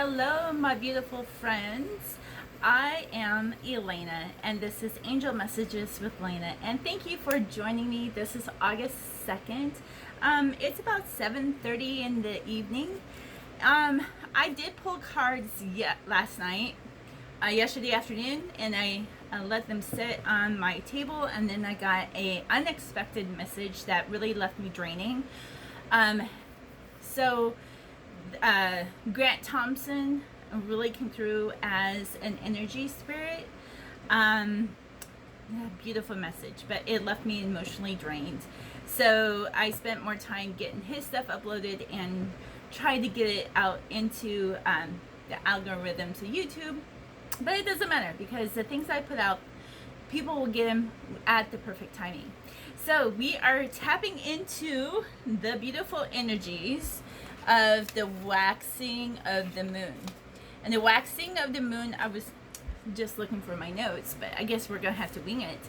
Hello, my beautiful friends. I am Elena, and this is Angel Messages with Elena. And thank you for joining me. This is August 2nd. It's about 7:30 in the evening. I did pull cards last night, yesterday afternoon, and I let them sit on my table, and then I got a unexpected message that really left me draining. So Grant Thompson really came through as an energy spirit. Beautiful message, but it left me emotionally drained. So I spent more time getting his stuff uploaded and tried to get it out into the algorithms of YouTube. But it doesn't matter because the things I put out, people will get them at the perfect timing. So we are tapping into the beautiful energies of the waxing of the moon. And the waxing of the moon, I was just looking for my notes, but I guess we're gonna have to wing it,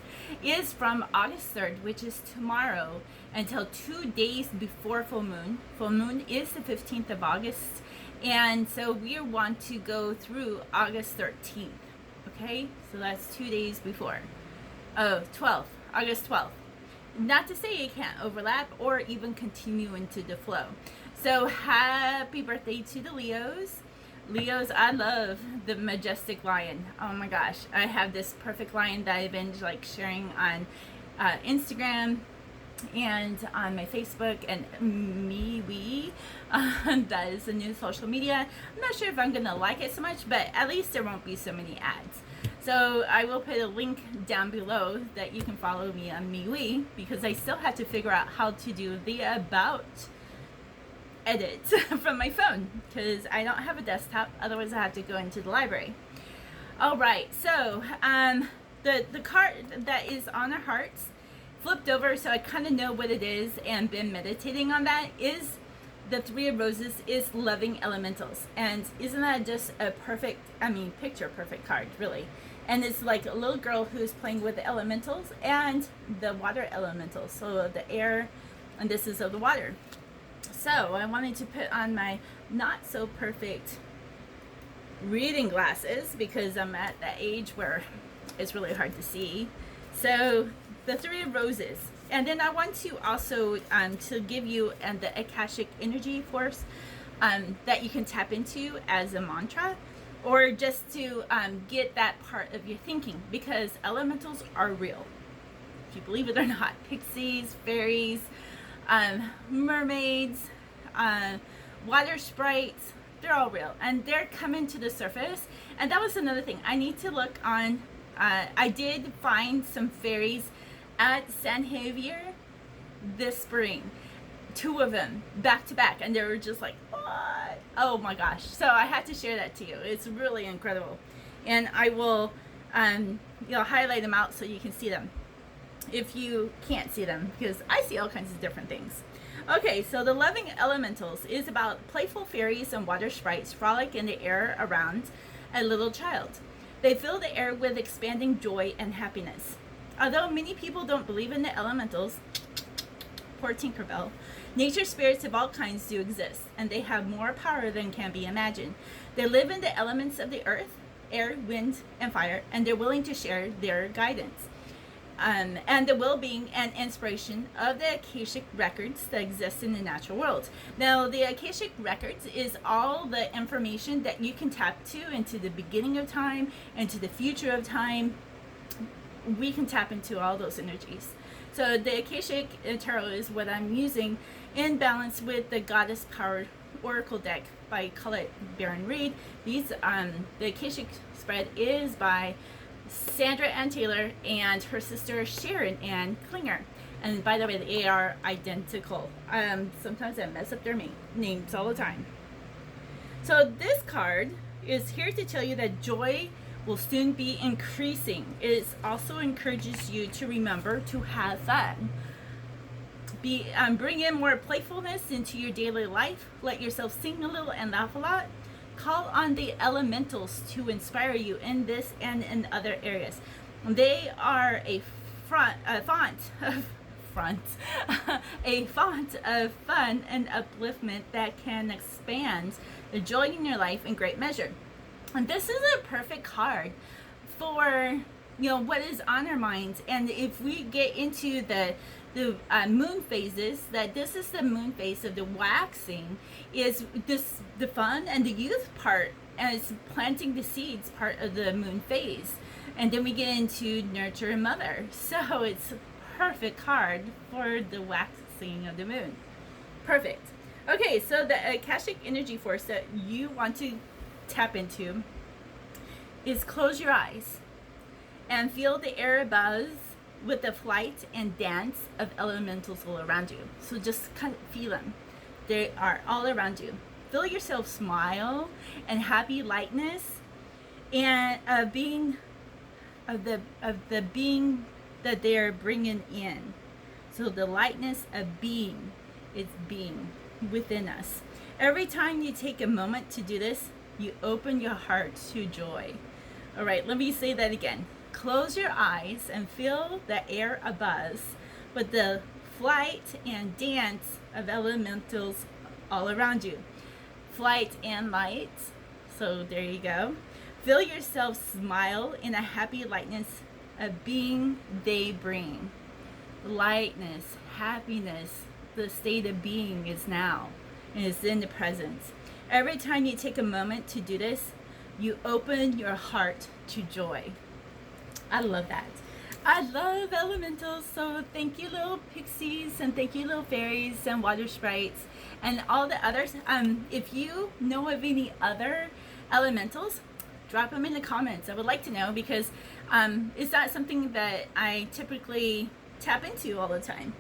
is from August 3rd, which is tomorrow, until 2 days before full moon. Full moon is the 15th of August, and so we want to go through August 13th. Okay, so that's 2 days before. Oh, 12th, August 12th. Not to say it can't overlap or even continue into the flow. So happy birthday to the Leos. Leos, I love the majestic lion. Oh my gosh, I have this perfect lion that I've been like sharing on Instagram and on my Facebook and MeWe. That is the new social media. I'm not sure if I'm gonna like it so much, but at least there won't be so many ads. So I will put a link down below that you can follow me on MeWe, because I still have to figure out how to do the about edit from my phone, because I don't have a desktop, otherwise I have to go into the library. All right, so the card that is on our hearts flipped over, so I kind of know what it is and been meditating on that, is the Three of Roses, is loving elementals. And isn't that just a perfect, picture perfect card, really? And it's like a little girl who's playing with the elementals and the water elementals, so the air, and this is of the water. So I wanted to put on my not so perfect reading glasses because I'm at that age where it's really hard to see. So the Three of Roses. And then I want to also to give you the Akashic energy force that you can tap into as a mantra, or just to get that part of your thinking, because elementals are real. If you believe it or not, pixies, fairies, mermaids, water sprites, they're all real, and they're coming to the surface. And that was another thing I need to look on. I did find some fairies at San Javier this spring, 2 of them back to back, and they were just like, what? Oh my gosh. So I had to share that to you. It's really incredible, and I will highlight them out so you can see them if you can't see them, because I see all kinds of different things. Okay, so the loving elementals is about playful fairies and water sprites frolic in the air around a little child. They fill the air with expanding joy and happiness. Although many people don't believe in the elementals, poor Tinkerbell, nature spirits of all kinds do exist, and they have more power than can be imagined. They live in the elements of the earth, air, wind, and fire, and they're willing to share their guidance. And the well-being and inspiration of the Akashic records that exist in the natural world. Now, the Akashic records is all the information that you can tap to into the beginning of time, into the future of time. We can tap into all those energies. So the Akashic Tarot is what I'm using in balance with the Goddess Power Oracle deck by Colette Baron Reed. The Akashic spread is by Sandra Ann Taylor and her sister Sharon Ann Klinger. And by the way, they are identical. Sometimes I mess up their names all the time. So this card is here to tell you that joy will soon be increasing. It also encourages you to remember to have fun. Bring in more playfulness into your daily life. Let yourself sing a little and laugh a lot. Call on the elementals to inspire you in this and in other areas. They are a font of fun and upliftment that can expand the joy in your life in great measure. And this is a perfect card for, you know, what is on our minds. And if we get into the moon phases, that this is the moon phase of the waxing, is this the fun and the youth part, as planting the seeds part of the moon phase. And then we get into nurture and mother. So it's a perfect card for the waxing of the moon. Perfect. Okay, so the Akashic energy force that you want to tap into is close your eyes and feel the air buzz with the flight and dance of elementals all around you. So just kind of feel them. They are all around you. Feel yourself smile and happy lightness and being of the being that they're bringing in. So the lightness of being, it's being within us. Every time you take a moment to do this, you open your heart to joy. All right, let me say that again. Close your eyes and feel the air abuzz with the flight and dance of elementals all around you. Flight and light. So there you go. Feel yourself smile in a happy lightness of being they bring. Lightness, happiness, the state of being is now and is in the present. Every time you take a moment to do this, you open your heart to joy. I love that. I love elementals, so thank you little pixies, and thank you little fairies and water sprites and all the others. If you know of any other elementals, drop them in the comments. I would like to know, because it's not something that I typically tap into all the time.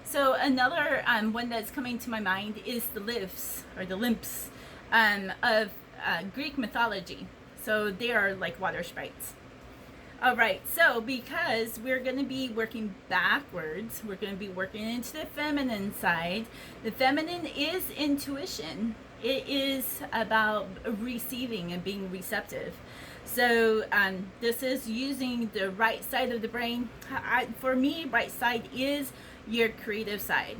So another one that's coming to my mind is the lifts, or the limps of Greek mythology. So they are like water sprites. All right, so because we're going to be working backwards, we're going to be working into the feminine side. The feminine is intuition. It is about receiving and being receptive. So this is using the right side of the brain. For me, right side is your creative side.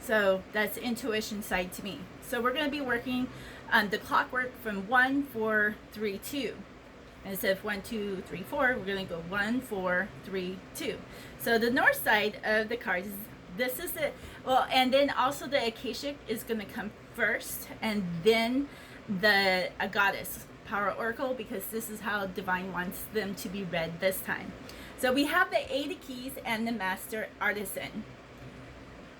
So that's intuition side to me. So we're going to be working on the clockwork from 1, 4, 3, 2. Instead of 1, 2, 3, 4, we're going to go 1, 4, 3, 2. So the north side of the cards, this is the, well, and then also the Akashic is going to come first, and then the goddess power oracle, because this is how divine wants them to be read this time. So we have the 8 of keys and the master artisan.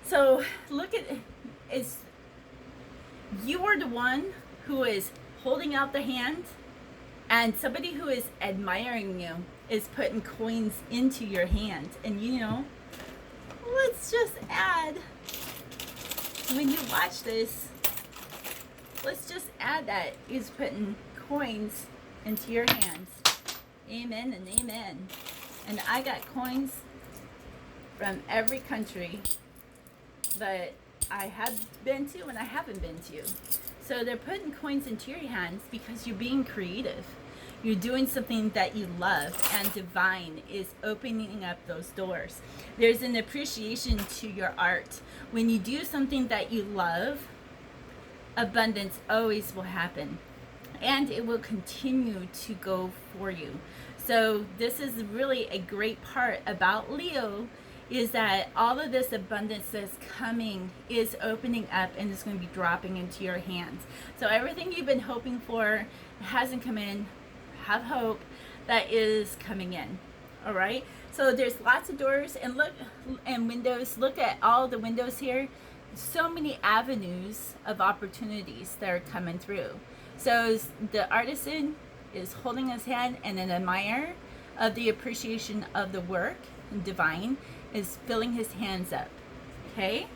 So look at, is you are the one who is holding out the hand, and somebody who is admiring you is putting coins into your hand. And you know, let's just add, when you watch this, let's just add that he's putting coins into your hands. Amen and amen. And I got coins from every country that I have been to and I haven't been to. So they're putting coins into your hands because you're being creative. You're doing something that you love, and divine is opening up those doors. There's an appreciation to your art. When you do something that you love, abundance always will happen, and it will continue to go for you. So this is really a great part about Leo, is that all of this abundance that's coming is opening up and is going to be dropping into your hands. So everything you've been hoping for hasn't come in. Have hope that is coming in. All right, so there's lots of doors and look, and windows. Look at all the windows here. So many avenues of opportunities that are coming through. So the artisan is holding his hand, and an admirer of the appreciation of the work and divine is filling his hands up. Okay.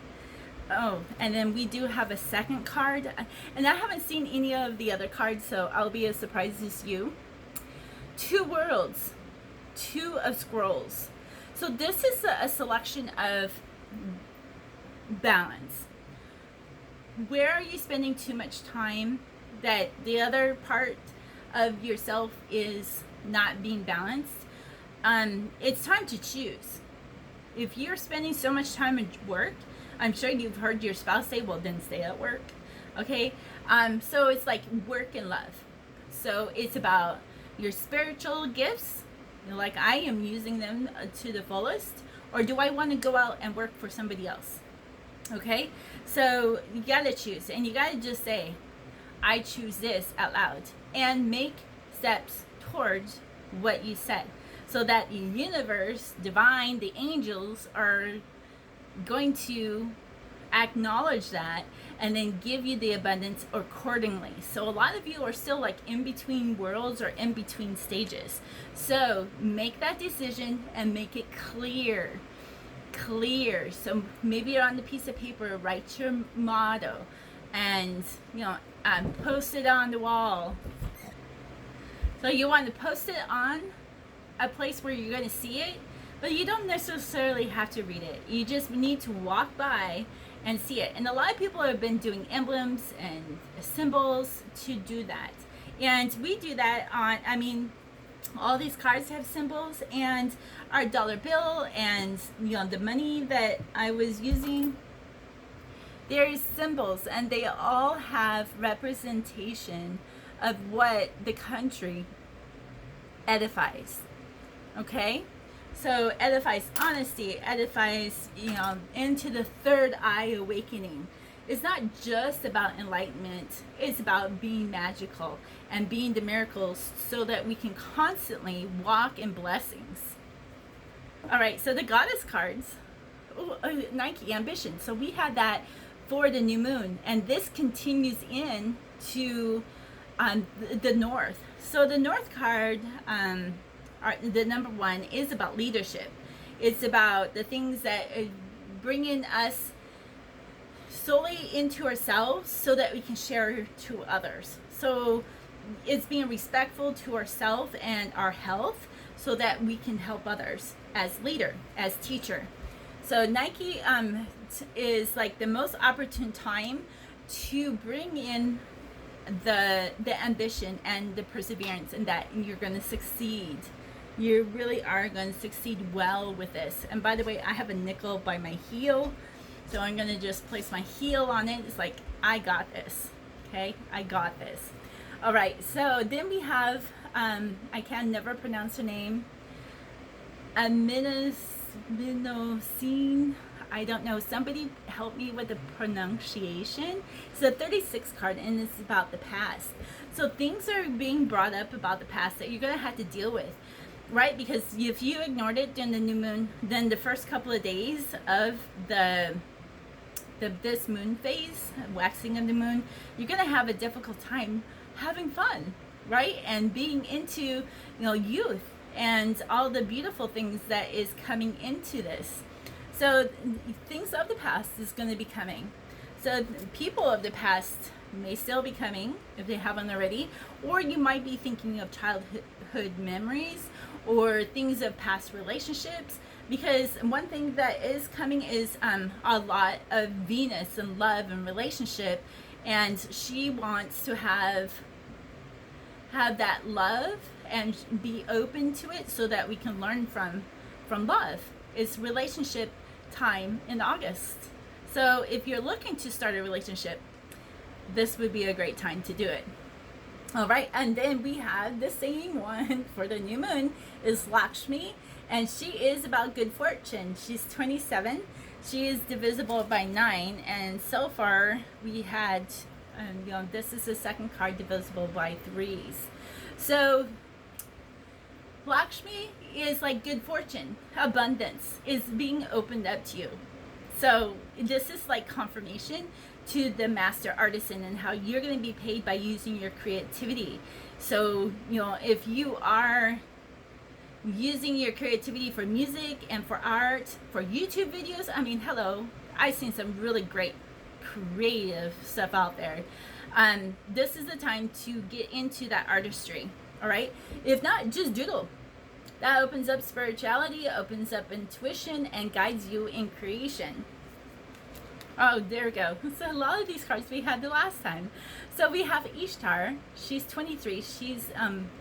Oh, and then we do have a second card, and I haven't seen any of the other cards, so I'll be as surprised as you. 2 worlds, 2 of scrolls. So this is a selection of balance. Where are you spending too much time that the other part of yourself is not being balanced? It's time to choose. If you're spending so much time at work, I'm sure you've heard your spouse say, well, then stay at work. Okay, so it's like work and love. So it's about your spiritual gifts, like I am using them to the fullest, or do I want to go out and work for somebody else? Okay, so you gotta choose, and you gotta just say, I choose this out loud, and make steps towards what you said, so that the universe, divine, the angels are going to acknowledge that and then give you the abundance accordingly. So a lot of you are still like in between worlds or in between stages. So make that decision and make it clear. So maybe on the piece of paper, write your motto, and post it on the wall. So you want to post it on a place where you're going to see it, but you don't necessarily have to read it. You just need to walk by and see it. And a lot of people have been doing emblems and symbols to do that. And we do that on, all these cards have symbols, and our dollar bill, and the money that I was using, there's symbols, and they all have representation of what the country edifies. Okay, so edifies honesty, edifies into the third eye awakening. It's not just about enlightenment, it's about being magical and being the miracles, so that we can constantly walk in blessings. All right, so the goddess cards, Nike ambition. So we had that for the new moon, and this continues in to the north. So the north card, the number 1, is about leadership. It's about the things that are bringing us solely into ourselves, so that we can share to others. So it's being respectful to ourselves and our health, so that we can help others as leader, as teacher. So Nike is like the most opportune time to bring in the ambition and the perseverance, and that you're going to succeed. You really are going to succeed well with this. And by the way, I have a nickel by my heel, so I'm going to just place my heel on it. It's like, I got this. Okay, I got this. All right, so then we have, I can never pronounce her name, Aminosine. I don't know. Somebody help me with the pronunciation. It's a 36 card, and it's about the past. So things are being brought up about the past that you're going to have to deal with, right? Because if you ignored it during the new moon, then the first couple of days of this moon phase, waxing of the moon, you're going to have a difficult time having fun, right? And being into, youth and all the beautiful things that is coming into this. So things of the past is going to be coming. So people of the past may still be coming if they haven't already, or you might be thinking of childhood memories or things of past relationships, because one thing that is coming is a lot of Venus and love and relationship, and she wants to have that love and be open to it, so that we can learn from love. It's relationship time in August. So if you're looking to start a relationship, this would be a great time to do it. All right, and then we have the same one for the new moon is Lakshmi, and she is about good fortune. She's 27. She is divisible by 9, and so far we had, this is the second card divisible by 3s. So Lakshmi is like good fortune, abundance is being opened up to you. So this is like confirmation to the master artisan and how you're going to be paid by using your creativity. So, if you are using your creativity for music and for art, for YouTube videos, hello, I've seen some really great creative stuff out there. This is the time to get into that artistry. All right, if not, just doodle. That opens up spirituality, opens up intuition, and guides you in creation. Oh, there we go. So a lot of these cards we had the last time. So we have Ishtar. She's 23. She's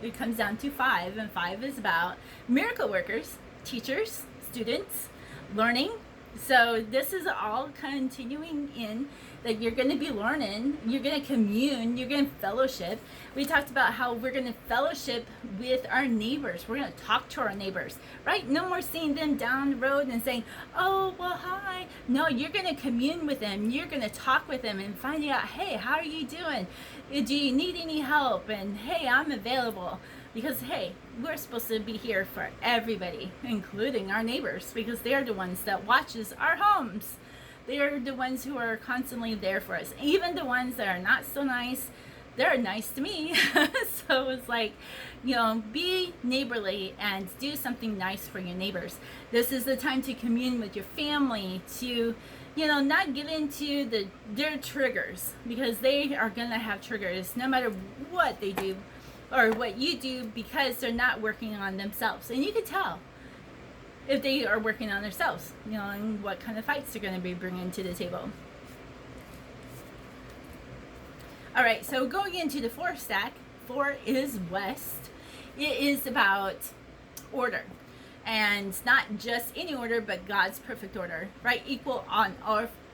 it comes down to 5, and 5 is about miracle workers, teachers, students, learning. So this is all continuing in that you're going to be learning, you're going to commune, you're going to fellowship. We talked about how we're going to fellowship with our neighbors. We're going to talk to our neighbors, right? No more seeing them down the road and saying, oh, well, hi. No, you're going to commune with them. You're going to talk with them and find out, hey, how are you doing? Do you need any help? And hey, I'm available. Because, hey, we're supposed to be here for everybody, including our neighbors, because they're the ones that watches our homes. They're the ones who are constantly there for us. Even the ones that are not so nice, they're nice to me. So it's like, be neighborly and do something nice for your neighbors. This is the time to commune with your family, to not get into their triggers, because they are going to have triggers no matter what they do or what you do, because they're not working on themselves. And you can tell if they are working on themselves, and what kind of fights they're going to be bringing to the table. All right, so going into the 4 stack, 4 is west. It is about order, and not just any order, but God's perfect order, right? Equal on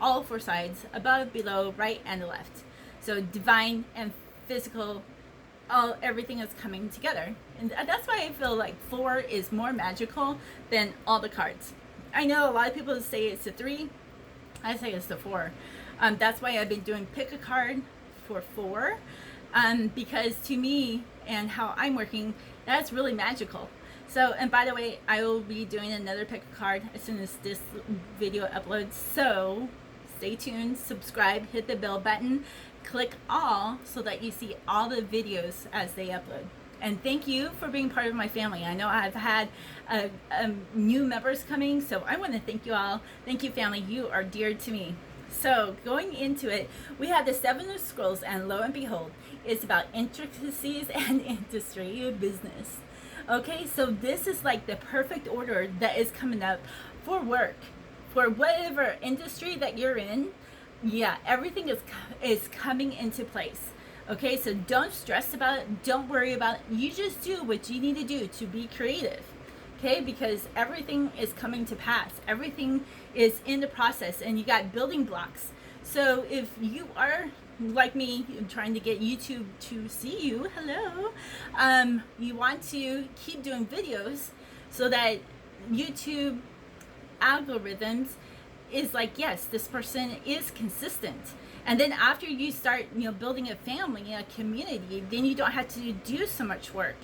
all 4 sides, above, below, right, and the left. So divine and physical, everything is coming together. And that's why I feel like 4 is more magical than all the cards. I know a lot of people say it's the 3. I say it's the 4. That's why I've been doing pick a card for 4, because to me and how I'm working, that's really magical. So, and by the way, I will be doing another pick a card as soon as this video uploads. So stay tuned, subscribe, hit the bell button, click all so that you see all the videos as they upload. And thank you for being part of my family. I know I've had new members coming, so I want to thank you all. Thank you, family. You are dear to me. So going into it, we have the 7 of Scrolls, and lo and behold, it's about intricacies and industry business. Okay, so this is like the perfect order that is coming up for work, for whatever industry that you're in. Yeah, everything is coming into place. Okay, so don't stress about it. Don't worry about it. You just do what you need to do to be creative. Okay, because everything is coming to pass. Everything is in the process, and you got building blocks. So if you are like me, trying to get YouTube to see you, hello, you want to keep doing videos so that YouTube algorithms is like, yes, this person is consistent. And then after you start, building a family, a community, then you don't have to do so much work.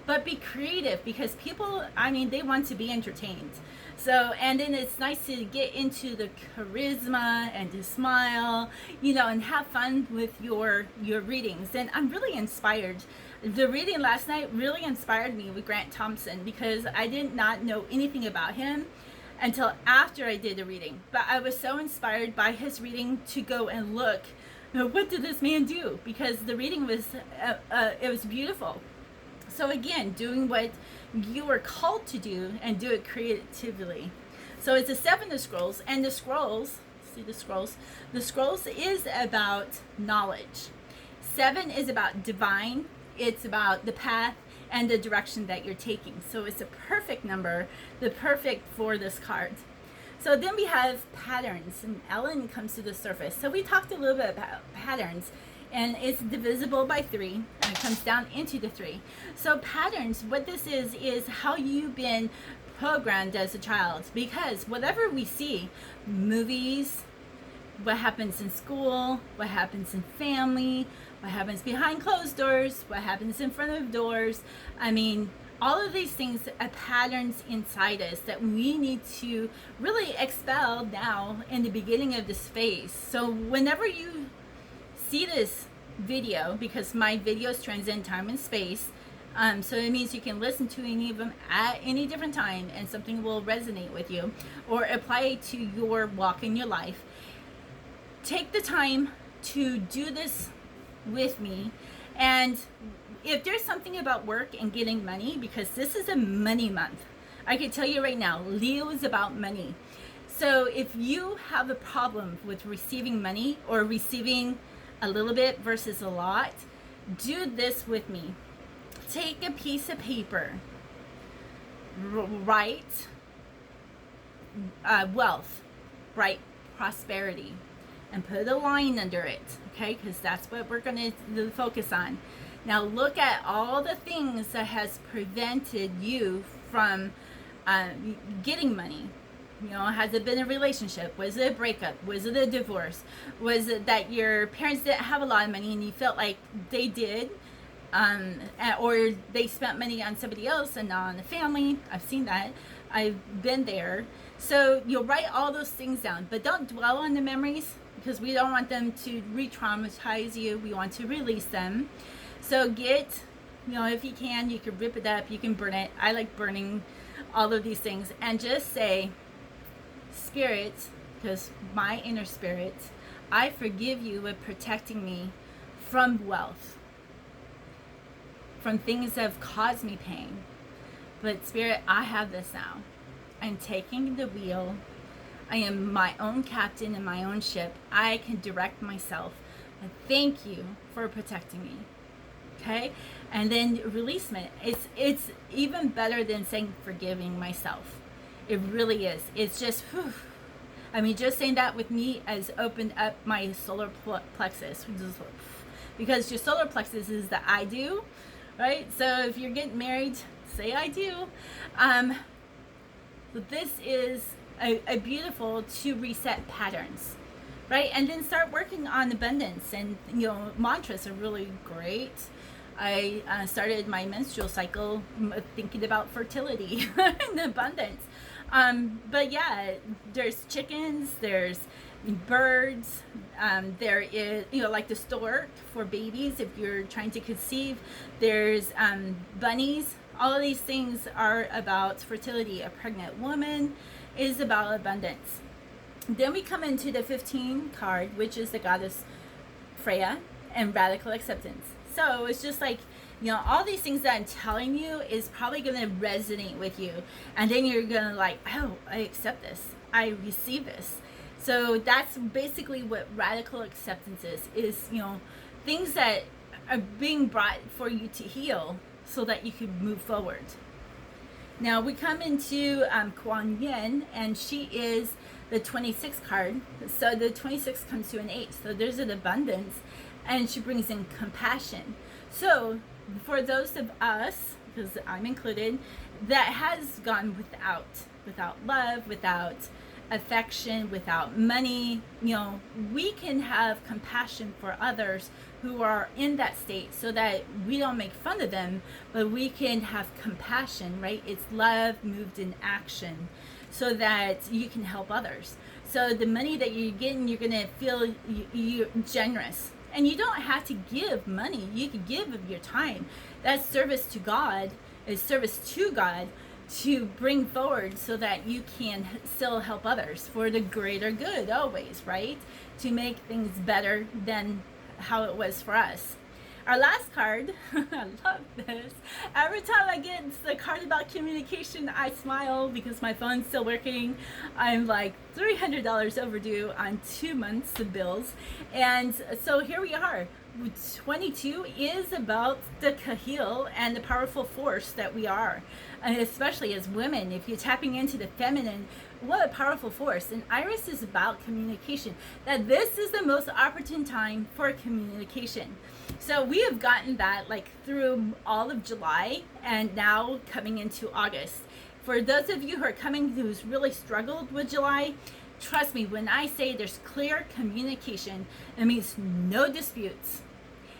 But be creative, because people, they want to be entertained. So, and then it's nice to get into the charisma and to smile, and have fun with your readings. And I'm really inspired. The reading last night really inspired me with Grant Thompson, because I did not know anything about him until after I did the reading. But I was so inspired by his reading to go and look, what did this man do? Because the reading was, it was beautiful. So again, doing what you were called to do and do it creatively. So it's a 7 of Scrolls, and the scrolls, see the scrolls is about knowledge. 7 is about divine. It's about the path and the direction that you're taking. So it's a perfect number, the perfect for this card. So then we have patterns, and Ellen comes to the surface. So we talked a little bit about patterns, and it's divisible by 3, and it comes down into the 3. So patterns, what this is how you've been programmed as a child, because whatever we see, movies, what happens in school, what happens in family, what happens behind closed doors, what happens in front of doors, all of these things are patterns inside us that we need to really expel now in the beginning of this phase. So whenever you see this video, because my videos transcend time and space, so it means you can listen to any of them at any different time, and something will resonate with you or apply to your walk in your life. Take the time to do this with me. And if there's something about work and getting money, because this is a money month, I can tell you right now, Leo is about money. So if you have a problem with receiving money, or receiving a little bit versus a lot, do this with me. Take a piece of paper, write wealth, write prosperity, and put a line under it, okay? Because that's what we're going to focus on. Now look at all the things that has prevented you from getting money. You know, has it been a relationship? Was it a breakup? Was it a divorce? Was it that your parents didn't have a lot of money and you felt like they did? Or they spent money on somebody else and not on the family. I've seen that. I've been there. So you'll write all those things down, but don't dwell on the memories because we don't want them to re-traumatize you. We want to release them. So get, you know, if you can rip it up, you can burn it. I like burning all of these things, and just say, Spirit, because my inner spirit, I forgive you with protecting me from wealth, from things that have caused me pain. But Spirit, I have this now. I'm taking the wheel. I am my own captain in my own ship. I can direct myself. And thank you for protecting me. Okay? And then releasement. It's even better than saying forgiving myself. It really is. It's just, whew. I mean, just saying that with me has opened up my solar plexus. Because your solar plexus is the I do, right? So if you're getting married, say I do. This is a beautiful to reset patterns, right? And then start working on abundance. And, you know, mantras are really great. I started my menstrual cycle thinking about fertility and abundance. But yeah, there's chickens, there's birds, there is, you know, like the stork for babies if you're trying to conceive, there's bunnies. All of these things are about fertility. A pregnant woman is about abundance. Then we come into the 15 card, which is the goddess Freya and radical acceptance. So it's just like, you know, all these things that I'm telling you is probably going to resonate with you. And then you're going to like, oh, I accept this. I receive this. So that's basically what radical acceptance is, you know, things that are being brought for you to heal so that you can move forward. Now we come into Kuan Yin, and she is the 26 card. So the 26 comes to an 8. So there's an abundance, and she brings in compassion. So for those of us, because I'm included, that has gone without love, without affection, without money, you know, we can have compassion for others who are in that state so that we don't make fun of them, but we can have compassion, right? It's love moved in action so that you can help others. So the money that you're getting, you're going to feel you're generous. And you don't have to give money. You can give of your time. That's service to God, is service to God to bring forward so that you can still help others for the greater good always, right? To make things better than how it was for us. Our last card, I love this. Every time I get the card about communication, I smile because my phone's still working. I'm like $300 overdue on 2 months of bills. And so here we are. 22 is about the kahil and the powerful force that we are. And especially as women, if you're tapping into the feminine, what a powerful force. And Iris is about communication. That this is the most opportune time for communication. So we have gotten that like through all of July and now coming into August. For those of you who are coming who's really struggled with July, trust me, when I say there's clear communication, it means no disputes.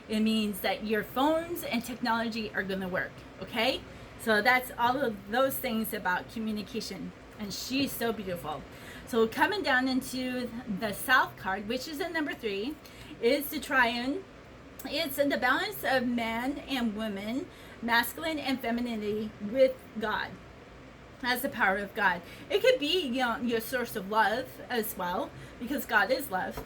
It means that your phones and technology are going to work, okay? So that's all of those things about communication. And she's so beautiful. So coming down into the South card, which is the number 3, is the triune. It's in the balance of man and woman, masculine and femininity with God. As the power of God. It could be, you know, your source of love as well, because God is love.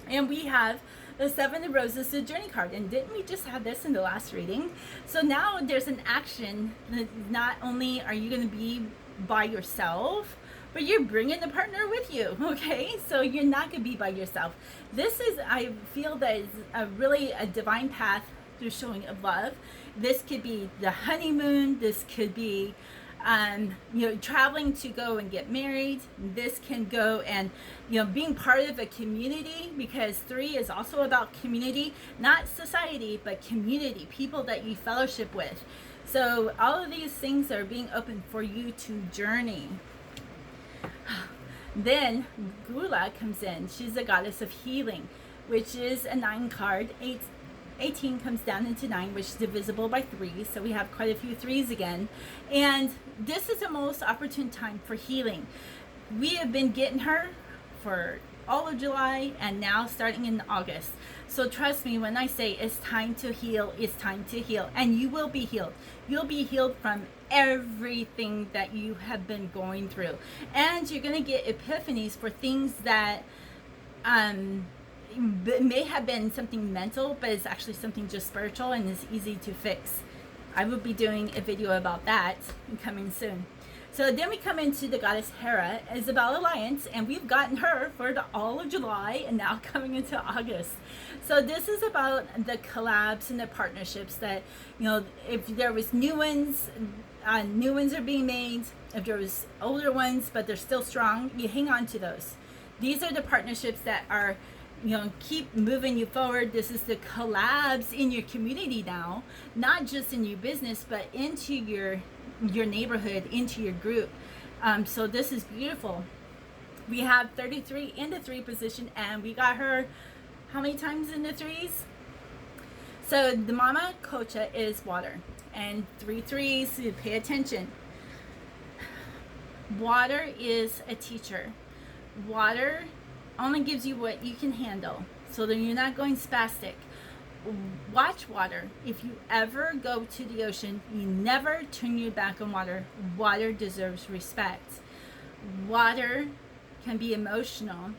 And we have the 7 of Roses, the journey card. And didn't we just have this in the last reading? So now there's an action that not only are you going to be by yourself, but you're bringing a partner with you, okay? So you're not going to be by yourself. This is, I feel that is a divine path through showing of love. This could be the honeymoon. This could be traveling to go and get married. This can go and, being part of a community, because 3 is also about community, not society, but community, people that you fellowship with. So all of these things are being opened for you to journey. Then Gula comes in. She's a goddess of healing, which is a 9 card. 18 comes down into 9, which is divisible by 3. So we have quite a few 3s again. And this is the most opportune time for healing. We have been getting her for all of July and now starting in August. So trust me when I say it's time to heal, it's time to heal. And you will be healed. You'll be healed from everything that you have been going through. And you're going to get epiphanies for things that it may have been something mental, but it's actually something just spiritual and is easy to fix. I will be doing a video about that coming soon. So then we come into the goddess Hera, Isabel Alliance, and we've gotten her for all of July and now coming into August. So this is about the collabs and the partnerships that, if there was new ones are being made. If there was older ones, but they're still strong, you hang on to those. These are the partnerships that are, keep moving you forward. This is the collabs in your community now, not just in your business, but into your neighborhood, into your group. So this is beautiful. We have 33 in the 3 position, and we got her how many times in the 3s? So the Mama Kocha is water, and 3 3s, so pay attention. Water is a teacher. Water only gives you what you can handle, so that you're not going spastic. Watch water. If you ever go to the ocean, you never turn your back on water. Water deserves respect. Water can be emotional.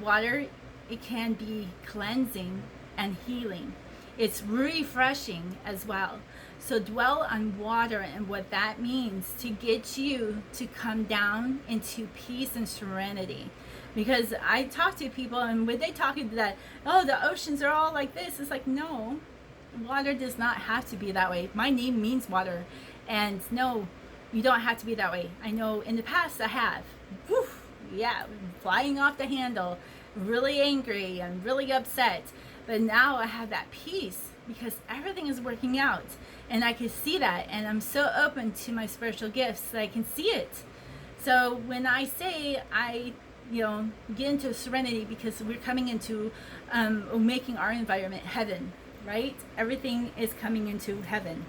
Water, it can be cleansing and healing. It's refreshing as well. So dwell on water and what that means to get you to come down into peace and serenity. Because I talk to people, and when they talk to that, oh, the oceans are all like this, it's like, no, water does not have to be that way. My name means water, and no, you don't have to be that way. I know in the past I have. Whew, yeah, flying off the handle, really angry and really upset. But now I have that peace because everything is working out, and I can see that, and I'm so open to my spiritual gifts that I can see it. So when I say I get into serenity, because we're coming into making our environment heaven, right? Everything is coming into heaven.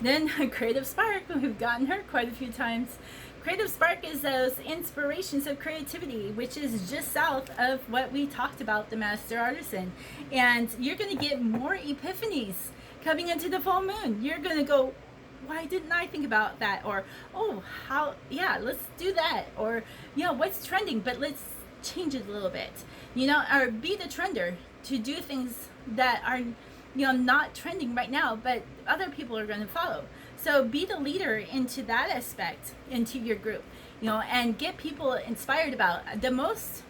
Then Creative Spark, we've gotten her quite a few times. Creative Spark is those inspirations of creativity, which is just south of what we talked about, the Master Artisan. And you're going to get more epiphanies coming into the full moon. You're going to go, why didn't I think about that? Or, oh, let's do that. Or, what's trending, but let's change it a little bit. Or be the trender to do things that are, not trending right now, but other people are going to follow. So be the leader into that aspect, into your group, and get people inspired about the most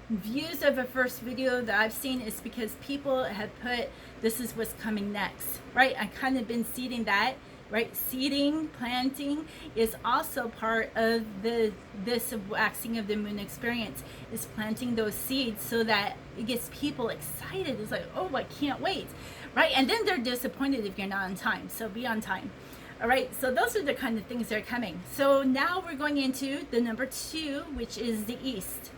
views of a first video that I've seen is because people have put, this is what's coming next, right? I kind of been seeding that, right? Seeding, planting is also part of this waxing of the moon experience, is planting those seeds so that it gets people excited. It's like, oh, I can't wait, right? And then they're disappointed if you're not on time. So be on time. All right, so those are the kind of things that are coming. So now we're going into the number 2, which is the East.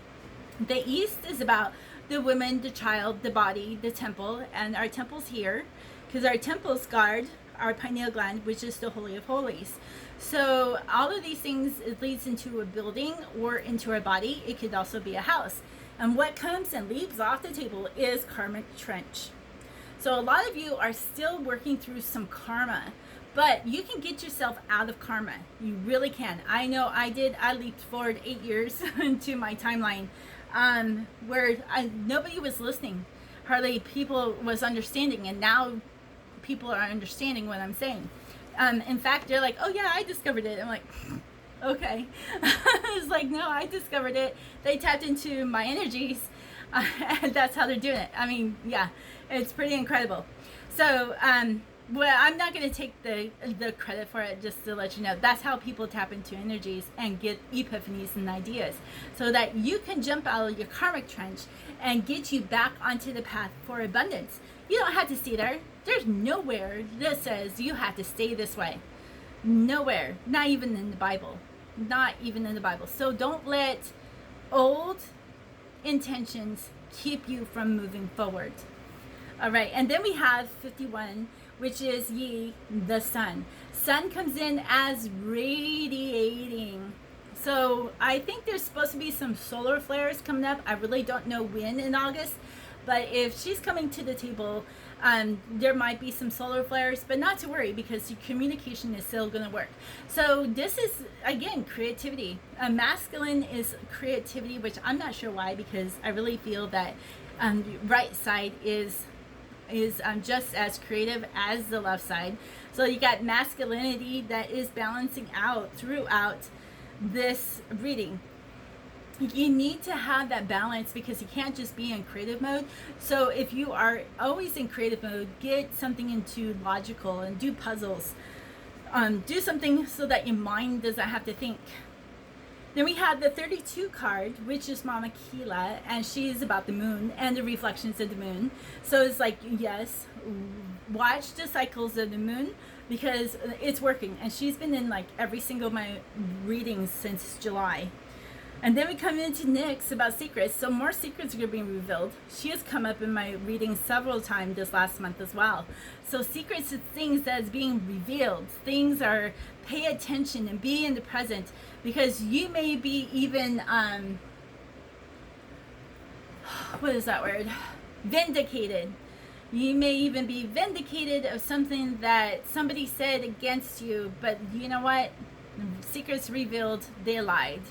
The East is about the woman, the child, the body, the temple, and our temple's here because our temples guard our pineal gland, which is the Holy of Holies. So all of these things, it leads into a building or into our body. It could also be a house. And what comes and leaves off the table is karmic trench. So a lot of you are still working through some karma, but you can get yourself out of karma. You really can. I know I did. I leaped forward 8 years into my timeline where nobody was listening. Hardly people was understanding, and now people are understanding what I'm saying. In fact, they're like, oh yeah, I discovered it. I'm like, okay. It's like, no, I discovered it. They tapped into my energies, and that's how they're doing it. I mean, yeah, it's pretty incredible. So well, I'm not going to take the credit for it, just to let you know. That's how people tap into energies and get epiphanies and ideas, so that you can jump out of your karmic trench and get you back onto the path for abundance. You don't have to stay there. There's nowhere that says you have to stay this way. Nowhere. Not even in the Bible. Not even in the Bible. So don't let old intentions keep you from moving forward. All right, and then we have 51, which is ye, the sun. Sun comes in as radiating. So I think there's supposed to be some solar flares coming up. I really don't know when in August, but if she's coming to the table, there might be some solar flares, but not to worry, because your communication is still going to work. So this is, again, creativity. Masculine is creativity, which I'm not sure why, because I really feel that right side is just as creative as the left side. So you got masculinity that is balancing out throughout this reading. You need to have that balance, because you can't just be in creative mode. So if you are always in creative mode, get something into logical and do puzzles. Do something so that your mind doesn't have to think. Then we have the 32 card, which is Mama Kila, and she's about the moon and the reflections of the moon. So it's like, yes, watch the cycles of the moon, because it's working. And she's been in like every single of my readings since July. And then we come into Nyx about secrets. So more secrets are being revealed. She has come up in my readings several times this last month as well. So secrets is things that is being revealed. Things are, pay attention and be in the present, because you may be even, what is that word? Vindicated. You may even be vindicated of something that somebody said against you, but you know what? Secrets revealed, they lied.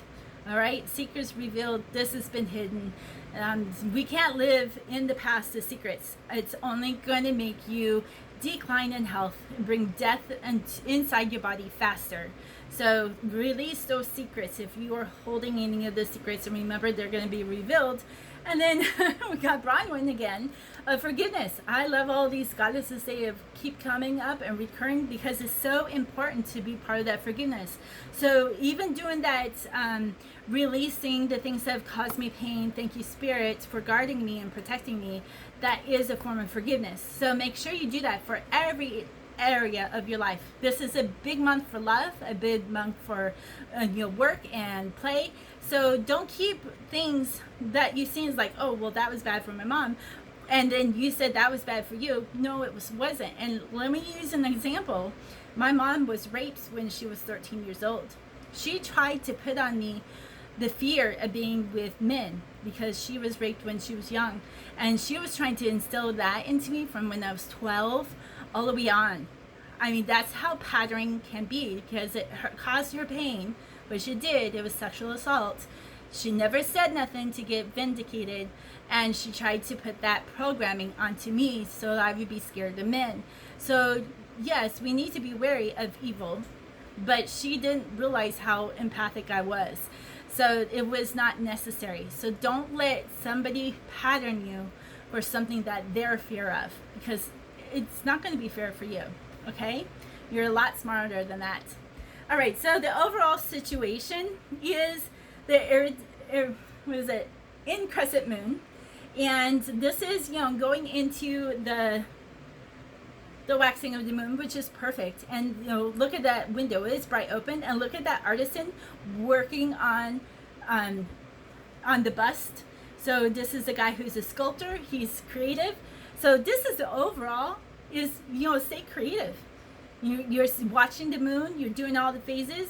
All right, secrets revealed, this has been hidden. We can't live in the past as secrets. It's only going to make you decline in health and bring death inside your body faster. So release those secrets if you are holding any of the secrets, and remember, they're going to be revealed. And then we got Bronwyn again. Forgiveness. I love all these goddesses. They keep coming up and recurring, because it's so important to be part of that forgiveness. So even doing that, releasing the things that have caused me pain, thank you, Spirit, for guarding me and protecting me, that is a form of forgiveness. So make sure you do that for every area of your life. This is a big month for love, a big month for work and play. So don't keep things that you see as like, oh, well, that was bad for my mom, and then you said that was bad for you. No, it wasn't. And let me use an example. My mom was raped when she was 13 years old. She tried to put on me the fear of being with men, because she was raped when she was young, and she was trying to instill that into me from when I was 12 all the way on. I mean, that's how patterning can be, because it caused her pain, which it did. It was sexual assault. She never said nothing to get vindicated, and she tried to put that programming onto me so I would be scared of men. So yes, we need to be wary of evil, but she didn't realize how empathic I was. So it was not necessary. So don't let somebody pattern you for something that they're fear of, because it's not going to be fair for you. Okay? You're a lot smarter than that. All right, so the overall situation is the in crescent moon, and this is going into the waxing of the moon, which is perfect. And look at that window, it's bright open, and look at that artisan working on the bust. So this is a guy who's a sculptor, he's creative. So this is the overall is stay creative. You're watching the moon, you're doing all the phases.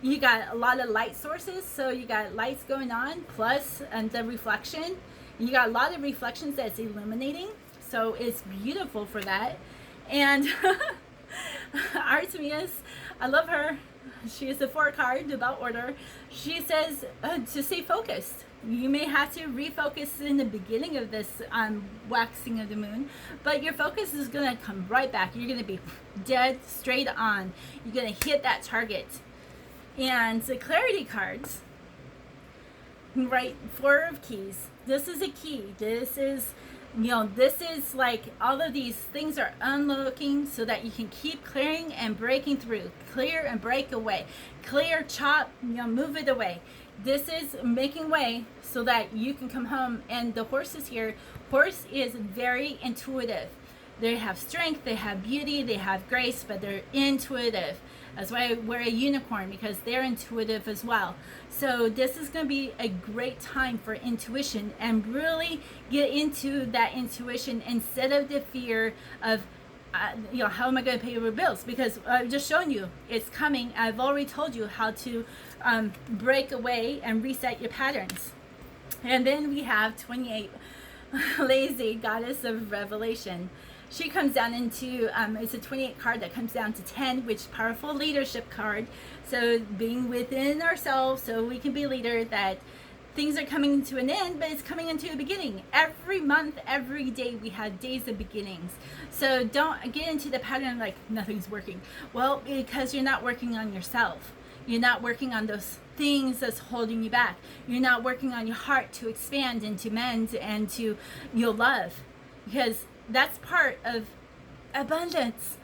You got a lot of light sources, so you got lights going on, plus the reflection. You got a lot of reflections that's illuminating, so it's beautiful for that. And Artemis, I love her. She is the 4 card about order. She says to stay focused. You may have to refocus in the beginning of this waxing of the moon, but your focus is going to come right back. You're going to be dead straight on. You're going to hit that target. And the clarity cards, right? 4 of keys. This is a key. This is This is like all of these things are unlocking so that you can keep clearing and breaking through. Clear and break away. Clear, chop, move it away. This is making way so that you can come home. And the horse is here. Horse is very intuitive. They have strength, they have beauty, they have grace, but they're intuitive. That's why I wear a unicorn, because they're intuitive as well. So this is going to be a great time for intuition, and really get into that intuition instead of the fear of, how am I going to pay your bills? Because I've just shown you it's coming. I've already told you how to break away and reset your patterns. And then we have 28, Lazy, Goddess of Revelation. She comes down into, it's a 28 card that comes down to 10, which powerful leadership card. So being within ourselves so we can be leader, that things are coming to an end, but it's coming into a beginning. Every month, every day, we have days of beginnings. So don't get into the pattern like nothing's working. Well, because you're not working on yourself. You're not working on those things that's holding you back. You're not working on your heart to expand and to mend and to your love. Because that's part of abundance.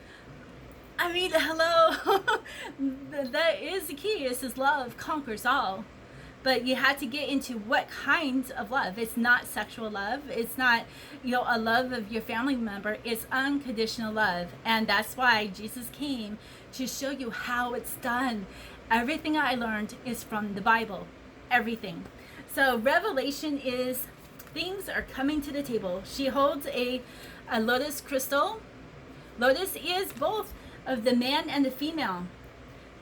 I mean, hello. That is the key. It says love conquers all. But you have to get into what kinds of love. It's not sexual love. It's not, a love of your family member. It's unconditional love. And that's why Jesus came, to show you how it's done. Everything I learned is from the Bible. Everything. So Revelation is things are coming to the table. She holds a lotus crystal. Lotus is both of the man and the female.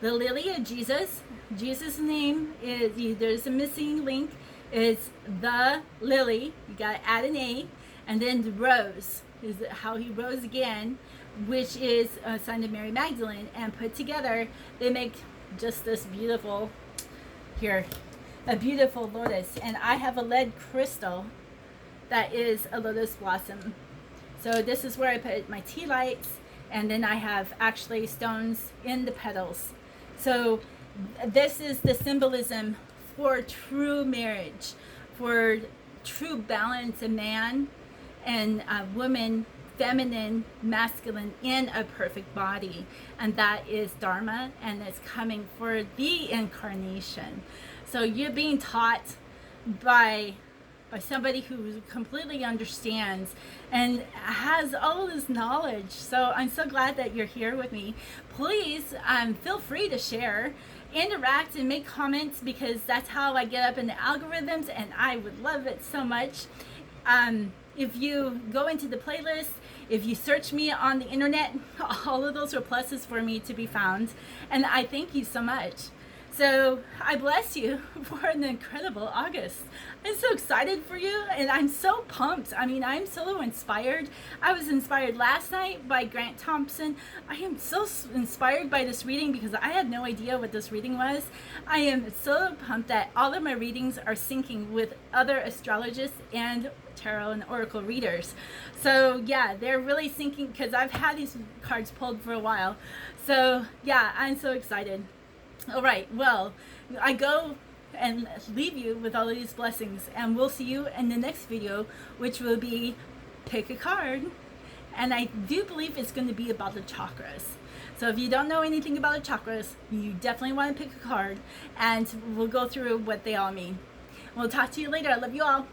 The lily of Jesus. Jesus' name is, there's a missing link. It's the lily. You got to add an A. And then the rose is how he rose again, which is a sign of Mary Magdalene. And put together, they make just this beautiful, here, a beautiful lotus. And I have a lead crystal that is a lotus blossom. So this is where I put my tea lights, and then I have actually stones in the petals. So this is the symbolism for true marriage, for true balance of man and woman, feminine, masculine, in a perfect body. And that is Dharma, and it's coming for the incarnation. So you're being taught by somebody who completely understands and has all this knowledge. So I'm so glad that you're here with me. Please feel free to share, interact, and make comments, because that's how I get up in the algorithms, and I would love it so much. If you go into the playlist, if you search me on the internet, all of those are pluses for me to be found, and I thank you so much. So I bless you for an incredible August. I'm so excited for you, and I'm so pumped. I mean, I'm so inspired. I was inspired last night by Grant Thompson. I am so inspired by this reading because I had no idea what this reading was. I am so pumped that all of my readings are syncing with other astrologists and tarot and oracle readers. So yeah, they're really syncing, because I've had these cards pulled for a while. So yeah, I'm so excited. All right, well, I go and leave you with all of these blessings, and we'll see you in the next video, which will be pick a card. And I do believe it's going to be about the chakras. So if you don't know anything about the chakras, you definitely want to pick a card, and we'll go through what they all mean. We'll talk to you later. I love you all.